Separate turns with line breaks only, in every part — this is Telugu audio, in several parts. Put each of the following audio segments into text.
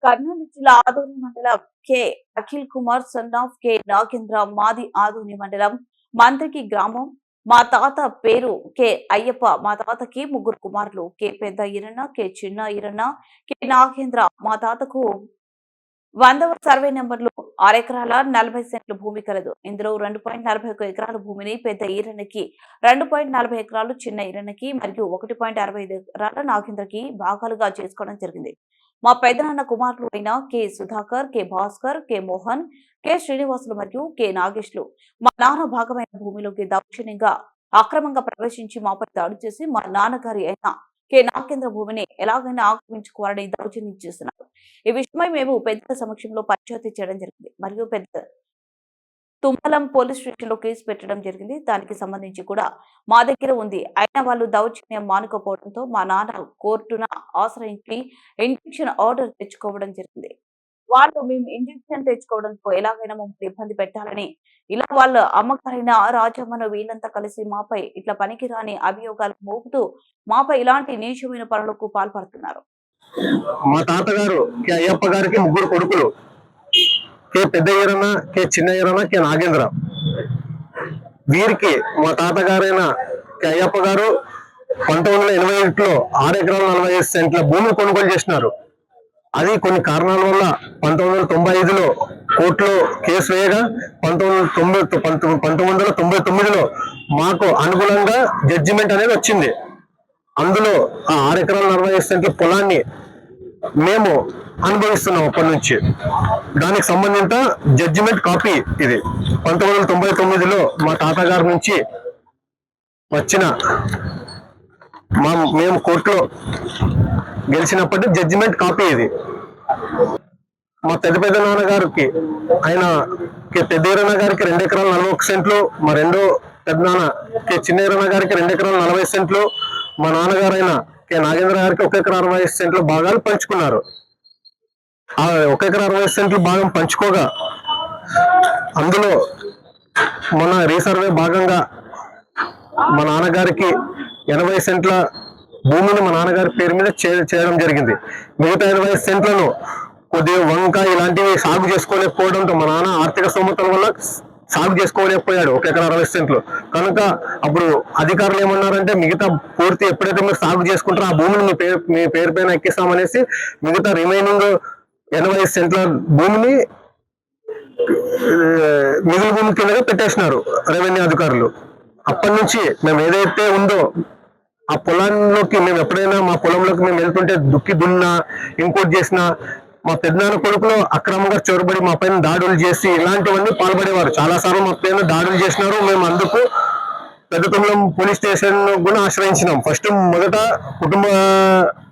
కర్నూలు జిల్లా ఆదోని మండలం K Akhil Kumar son of K Nagendra మాది ఆదోని మండలం మంత్రికి గ్రామం. మా తాత పేరు కె అయ్యప్ప. మా తాతకి ముగ్గురు కుమారులు కె పెద్ద ఈరన్న, కె చిన్న ఈరన్న, కె నాగేంద్ర. మా తాతకు 100వ సర్వే నెంబర్లు 6 ఎకరాల 40 సెంట్ల భూమి కలదు. ఇందులో 2.41 ఎకరాల భూమిని పెద్ద ఈరన్నకి, 2.40 ఎకరాలు చిన్న ఈరన్నకి మరియు 1.65 ఎకరాల నాగేంద్రకి భాగాలుగా చేసుకోవడం జరిగింది. మా పెద్దనాన్న కుమారులు అయిన K Sudhakar, K Bhaskar, K Mohan, K Srinivasulu మరియు కె నాగేష్లు మా నాన్న భాగమైన భూమిలోకి దౌర్జన్యంగా అక్రమంగా ప్రవేశించి మాపై దాడి చేసి మా నాన్నగారి అయిన కె నాగేంద్ర భూమిని ఎలాగైనా ఆక్రమించుకోవాలని దౌర్జన్యం చేస్తున్నారు. ఈ విషయమై మేము పెద్దల సమక్షంలో పంచాయతీ చేయడం జరిగింది మరియు పెద్ద తుమ్మలం పోలీస్ స్టేషన్ లో కేసు పెట్టడం జరిగింది. దానికి సంబంధించి కూడా మా దగ్గర ఉంది. అయినా వాళ్ళు దౌర్జన్యం మానుకోపోవడంతో మా నాన్న కోర్టును ఆశ్రయించి ఇంజెక్షన్ ఆర్డర్ తెచ్చుకోవడం జరిగింది. వాళ్ళు మేము ఇంజెక్షన్ తెచ్చుకోవడంతో ఎలాగైనా మమ్మల్ని ఇబ్బంది పెట్టాలని ఇలా వాళ్ళ అమ్మగారైన రాజమ్మను వీళ్ళంతా కలిసి మాపై ఇట్లా పనికిరాని అభియోగాలు మోపుతూ మాపై ఇలాంటి నీచమైన పనులకు పాల్పడుతున్నారు.
మా తాతగారు కె అయ్యప్ప గారికి ముగ్గురు కొడుకులు, కె పెద్ద ఈరన్న, కె చిన్న ఈరన్న, కె నాగేంద్ర. వీరికి మా తాతగారైన కె అయ్యప్ప గారు 1981లో 6 ఎకరాల 45 సెంట్ల భూమిని కొనుగోలు చేసినారు. అది కొన్ని కారణాల వల్ల 1995లో కోర్టులో కేసు వేయగా 1999లో మాకు అనుగుణంగా జడ్జిమెంట్ అనేది వచ్చింది. అందులో ఆ 6 ఎకరాల 45 సెంట్ల పొలాన్ని మేము అనుభవిస్తున్నాం అప్పటి నుంచి. దానికి సంబంధించిన జడ్జిమెంట్ కాపీ ఇది. 1999లో మా తాతగారి నుంచి వచ్చిన మేము కోర్టులో గెలిచినప్పటి జడ్జిమెంట్ కాపీ ఇది. మా పెద్ద నాన్నగారికి ఆయన పెద్ద ఈరన్న గారికి 2 ఎకరాల 41 సెంట్లు, మా రెండో పెద్ద నాన్న చిన్న ఈరన్న గారికి 2 ఎకరాల 40 సెంట్లు, మా నాన్నగారైన కె నాగేంద్ర గారికి 1 ఎకరా 60 సెంట్ల భాగాలు పంచుకున్నారు. ఆ 1 ఎకరా 60 సెంట్ల భాగం పంచుకోగా అందులో మన రీసర్వే భాగంగా మా నాన్నగారికి 80 సెంట్ల భూమిని మా నాన్నగారి పేరు మీద చేయడం జరిగింది. మిగతా 80 సెంట్లను కొద్దిగా వంక ఇలాంటివి సాగు చేసుకోలేకపోవడంతో మా నాన్న ఆర్థిక స్తోమతల వల్ల సాగు చేసుకోలేకపోయాడు 1 ఎకరా 60 సెంట్లు. కనుక అప్పుడు అధికారులు ఏమన్నారంటే మిగతా పూర్తి ఎప్పుడైతే మీరు సాగు చేసుకుంటారో ఆ భూమిని మీ పేరు పైన ఎక్కిస్తామనేసి మిగతా రిమైనింగ్ 80 సెంట్ల భూమిని మిగులు భూమి కిందగా పెట్టేసినారు రెవెన్యూ అధికారులు. అప్పటి నుంచి మేము ఏదైతే ఉందో ఆ పొలంలోకి మేము ఎప్పుడైనా మా పొలంలోకి మేము వెళ్తుంటే దుక్కి దున్నా ఇంకోటి చేసినా మా పెద్దనాన్న కొడుకులు అక్రమంగా చొరబడి మా పైన దాడులు చేసి ఇలాంటివన్నీ పాల్పడేవారు. చాలాసార్లు మా పైన దాడులు చేసినారు. మేము అందుకు పెద్ద తుమ్మలం పోలీస్ స్టేషన్ కూడా ఆశ్రయించినాం. ఫస్ట్ మొదట కుటుంబ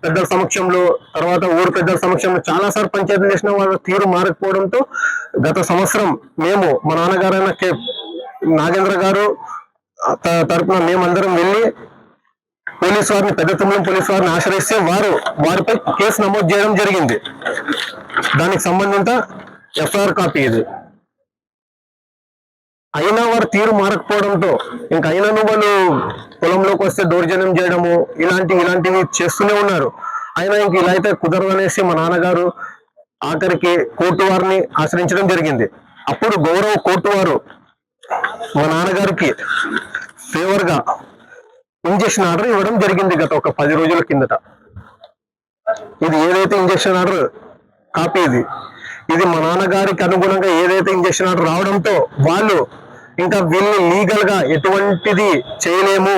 పెద్దల సమక్షంలో, తర్వాత ఊరు పెద్దల సమక్షంలో చాలాసార్లు పంచాయతీలు చేసిన వాళ్ళ తీరు మారకపోవడంతో గత సంవత్సరం మేము మా నాన్నగారైన కె నాగేంద్ర గారు తరపున మేమందరం వెళ్ళి పోలీసు వారిని పెద్ద తుమ్మలం పోలీసు వారిని ఆశ్రయిస్తే వారిపై కేసు నమోదు చేయడం జరిగింది. దానికి సంబంధిత ఎఫ్ఐఆర్ కాపీ ఇది. అయినా వారు తీరు మారకపోవడంతో ఇంకా అయినా వాళ్ళు పొలంలోకి వస్తే దౌర్జన్యం చేయడము ఇలాంటివి చేస్తూనే ఉన్నారు. అయినా ఇంక ఇలా అయితే కుదరదు అనేసి మా నాన్నగారు ఆఖరికి కోర్టు వారిని ఆశ్రయించడం జరిగింది. అప్పుడు గౌరవ కోర్టు వారు మా నాన్నగారికి ఫేవర్ గా ఇంజక్షన్ ఆర్డర్ ఇవ్వడం జరిగింది గత ఒక 10 రోజుల కిందట. ఇది ఏదైతే ఇంజక్షన్ ఆర్డర్ కాపీ ఇది మా నాన్నగారికి అనుగుణంగా ఏదైతే ఇంజక్షన్ ఆర్డర్ రావడంతో వాళ్ళు ఇంకా వీళ్ళని లీగల్ గా ఎటువంటిది చేయలేము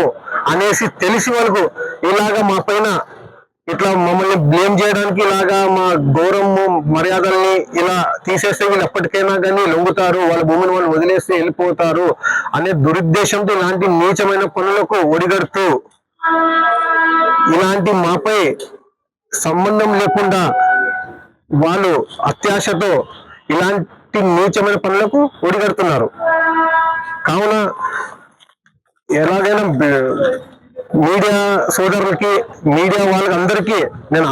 అనేసి తెలిసి వాళ్ళకు ఇలాగా మా పైన ఇట్లా మమ్మల్ని బ్లేమ్ చేయడానికి ఇలాగా మా గౌరవం మర్యాదల్ని ఇలా తీసేస్తే వీళ్ళు ఎప్పటికైనా కానీ లొంగుతారు, వాళ్ళ భూమిని వాళ్ళు వదిలేసి వెళ్ళిపోతారు అనే దురుద్దేశంతో ఇలాంటి నీచమైన పనులకు ఒడిగడుతూ ఇలాంటి మాపై సంబంధం లేకుండా వాళ్ళు అత్యాశతో ఇలాంటి నీచమైన పనులకు ఒడిగడుతున్నారు. కావున ఎలాగైనా మీడియా సోదరులకి, మీడియా వాళ్ళకి అందరికీ నేను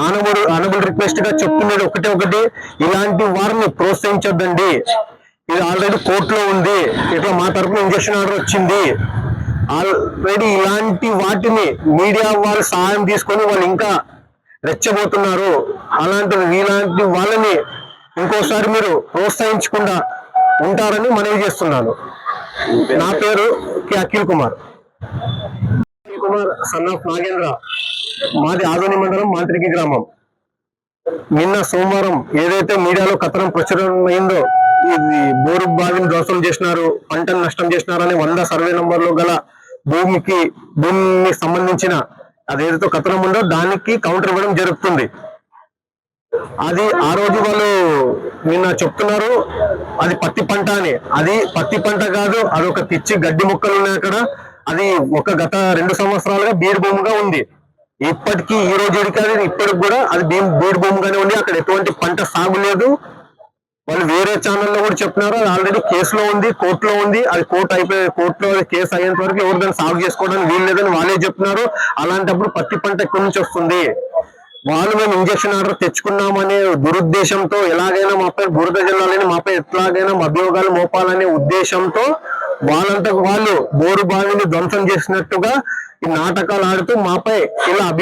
ఆనబుల్ రిక్వెస్ట్ గా చెప్తున్నది ఒకటి, ఇలాంటి వారిని ప్రోత్సహించొద్దండి. ఇది ఆల్రెడీ కోర్టులో ఉంది, ఇట్లా మా తరఫున ఇంజక్షన్ ఆర్డర్ వచ్చింది ఆల్రెడీ. ఇలాంటి వాటిని మీడియా వాళ్ళు సహాయం తీసుకొని వాళ్ళు ఇంకా రెచ్చబోతున్నారు. ఇలాంటి వాళ్ళని ఇంకోసారి మీరు ప్రోత్సహించకుండా ఉంటారని మనవి చేస్తున్నాను. నా పేరు అఖిల్ కుమార్ సన్ ఆఫ్ నాగేంద్ర. మాది ఆదోని మండలం మాంత్రికి గ్రామం. నిన్న సోమవారం ఏదైతే మీడియాలో కథనం ప్రచురమైందో, ఇది బోరు బావిని ధ్వంసం చేసినారు, పంటను నష్టం చేసినారని 100 సర్వే నంబర్లో గల భూమికి సంబంధించిన అదేదైతే కథనం ఉందో దానికి కౌంటర్ ఇవ్వడం జరుగుతుంది. అది ఆ రోజు వాళ్ళు నిన్న చెప్తున్నారు అది పత్తి పంట అని. అది పత్తి పంట కాదు, అదొక పిచ్చి గడ్డి మొక్కలు ఉన్నాయి అక్కడ. అది గత 2 సంవత్సరాలుగా బీడు భూమిగా ఉంది. ఇప్పటికీ ఈ రోజు ఇప్పటికి కూడా అది బీడు భూమిగానే ఉంది. అక్కడ ఎటువంటి పంట సాగు లేదు. వాళ్ళు వేరే ఛానల్లో కూడా చెప్తున్నారు అది ఆల్రెడీ కేసులో ఉంది, కోర్టులో ఉంది. అది కోర్టులో కేసు అయ్యేంత వరకు ఎవరు దాన్ని సాగు చేసుకోవడానికి వీలు లేదని వాళ్ళే చెప్తున్నారు. అలాంటప్పుడు పత్తి పంట ఎక్కడి నుంచి వస్తుంది? వాళ్ళు మేము ఇంజక్షన్ ఆర్డర్ తెచ్చుకున్నామనే దురుద్దేశంతో, ఎలాగైనా మాపై బురద జల్లాలని, మాపై ఎట్లాగైనా అభియోగాలు మోపాలనే ఉద్దేశంతో వాళ్ళంతకు వాళ్ళు బోరు బావిని ధ్వంసం చేసినట్టుగా ఈ నాటకాలు ఆడుతూ మాపై ఇలా